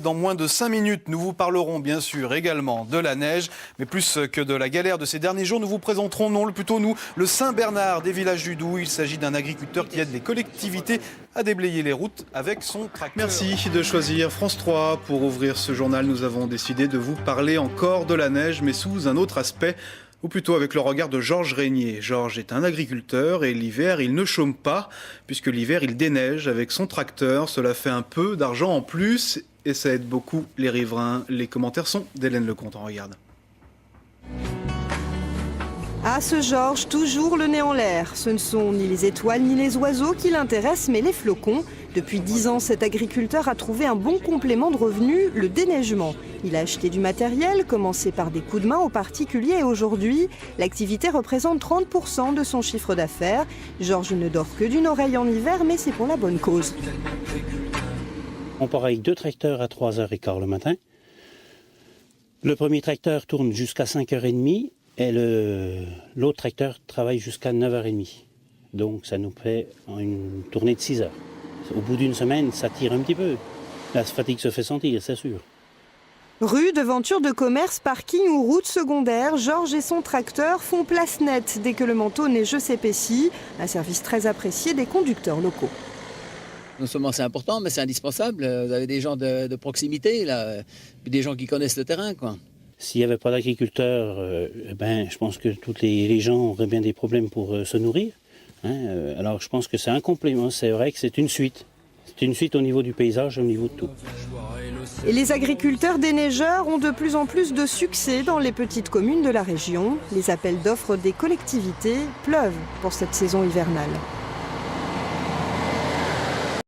Dans moins de 5 minutes, nous vous parlerons bien sûr également de la neige, mais plus que de la galère de ces derniers jours, nous vous présenterons, le Saint-Bernard des villages du Doubs. Il s'agit d'un agriculteur qui aide les collectivités à déblayer les routes avec son tracteur. Merci de choisir France 3. Pour ouvrir ce journal, nous avons décidé de vous parler encore de la neige, mais sous un autre aspect, ou plutôt avec le regard de Georges Régnier. Georges est un agriculteur et l'hiver, il ne chôme pas, puisque l'hiver, il déneige avec son tracteur. Cela fait un peu d'argent en plus et ça aide beaucoup les riverains. Les commentaires sont d'Hélène Lecomte. On regarde. Ah, ce Georges, toujours le nez en l'air. Ce ne sont ni les étoiles ni les oiseaux qui l'intéressent, mais les flocons. Depuis 10 ans, cet agriculteur a trouvé un bon complément de revenus, le déneigement. Il a acheté du matériel, commencé par des coups de main aux particuliers et aujourd'hui, l'activité représente 30% de son chiffre d'affaires. Georges ne dort que d'une oreille en hiver, mais c'est pour la bonne cause. On part avec 2 tracteurs à 3h15 le matin. Le premier tracteur tourne jusqu'à 5h30 et l'autre tracteur travaille jusqu'à 9h30. Donc ça nous fait une tournée de 6 heures. Au bout d'une semaine, ça tire un petit peu. La fatigue se fait sentir, c'est sûr. Rue, devanture de commerce, parking ou route secondaire, Georges et son tracteur font place nette dès que le manteau neigeux s'épaissit. Un service très apprécié des conducteurs locaux. Non seulement c'est important, mais c'est indispensable. Vous avez des gens de proximité, là, des gens qui connaissent le terrain, quoi. S'il n'y avait pas d'agriculteurs, je pense que tous les gens auraient bien des problèmes pour se nourrir. Alors je pense que c'est un complément, c'est vrai que c'est une suite. C'est une suite au niveau du paysage, au niveau de tout. Et les agriculteurs déneigeurs ont de plus en plus de succès dans les petites communes de la région. Les appels d'offres des collectivités pleuvent pour cette saison hivernale.